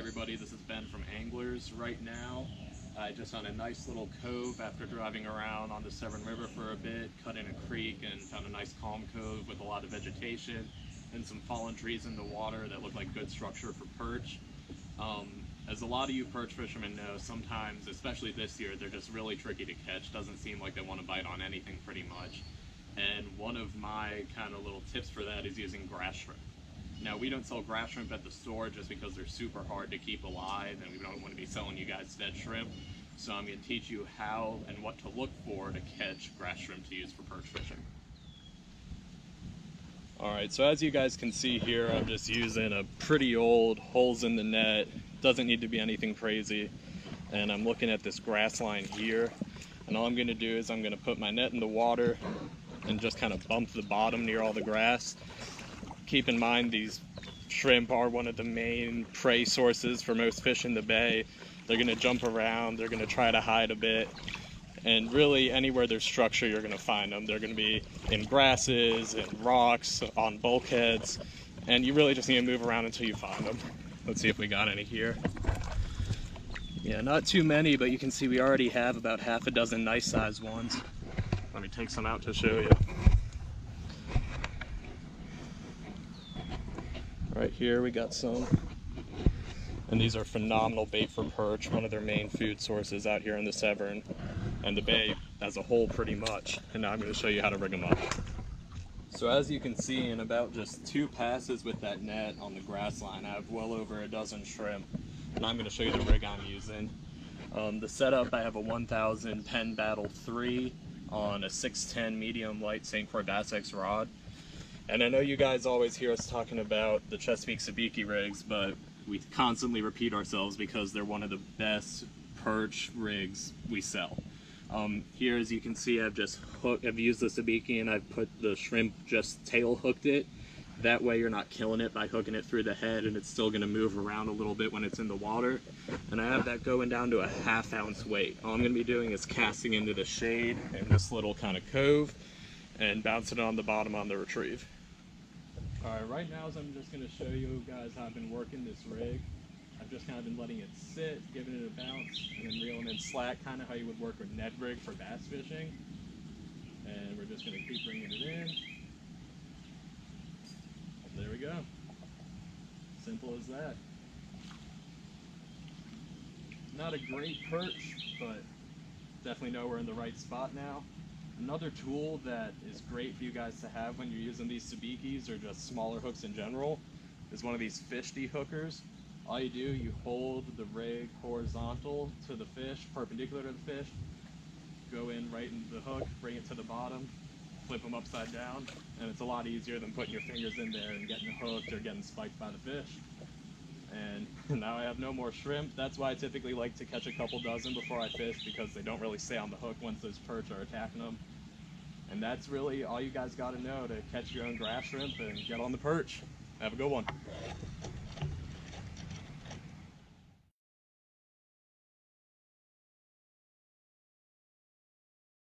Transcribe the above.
everybody, this is Ben from Anglers. Right now, just on a nice little cove after driving around on the Severn River for a bit, cut in a creek and found a nice calm cove with a lot of vegetation and some fallen trees in the water that look like good structure for perch. As a lot of you perch fishermen know, sometimes, especially this year, they're just really tricky to catch. Doesn't seem like they want to bite on anything pretty much. And one of my kind of little tips for that is using grass shrimp. Now, we don't sell grass shrimp at the store just because they're super hard to keep alive and we don't want to be selling you guys dead shrimp. So I'm going to teach you how and what to look for to catch grass shrimp to use for perch fishing. Alright, so as you guys can see here, I'm just using a pretty old holes in the net. Doesn't need to be anything crazy. And I'm looking at this grass line here. And all I'm going to do is I'm going to put my net in the water and just kind of bump the bottom near all the grass. Keep in mind, these shrimp are one of the main prey sources for most fish in the bay. They're going to jump around, they're going to try to hide a bit, and really anywhere there's structure you're going to find them. They're going to be in grasses, in rocks, on bulkheads, and you really just need to move around until you find them. Let's see if we got any here. Yeah, not too many, but you can see we already have about half a dozen nice sized ones. Let me take some out to show you. Right here we got some, and these are phenomenal bait for perch, one of their main food sources out here in the Severn and the bay as a whole pretty much. And now I'm going to show you how to rig them up. So as you can see, in about just 2 passes with that net on the grass line, I have well over a dozen shrimp, and I'm going to show you the rig I'm using. The setup, I have a 1000 Penn Battle 3 on a 610 medium light St. Croix Bass X rod. And I know you guys always hear us talking about the Chesapeake Sabiki rigs, but we constantly repeat ourselves because they're one of the best perch rigs we sell. Here, as you can see, I've used the Sabiki and I've put the shrimp, just tail hooked it. That way you're not killing it by hooking it through the head, and it's still going to move around a little bit when it's in the water. And I have that going down to a ½ ounce weight. All I'm going to be doing is casting into the shade in this little kind of cove and bouncing it on the bottom on the retrieve. Alright, right now I'm just going to show you guys how I've been working this rig. I've just kind of been letting it sit, giving it a bounce, and then reeling in slack, kind of how you would work a Ned rig for bass fishing. And we're just going to keep bringing it in. There we go. Simple as that. Not a great perch, but definitely know we're in the right spot now. Another tool that is great for you guys to have when you're using these Sabikis or just smaller hooks in general is one of these fish dehookers. All you do, you hold the rig horizontal to the fish, perpendicular to the fish, go in right into the hook, bring it to the bottom, flip them upside down, and it's a lot easier than putting your fingers in there and getting hooked or getting spiked by the fish. And now I have no more shrimp. That's why I typically like to catch a couple dozen before I fish, because they don't really stay on the hook once those perch are attacking them. And that's really all you guys got to know to catch your own grass shrimp and get on the perch. Have a good one.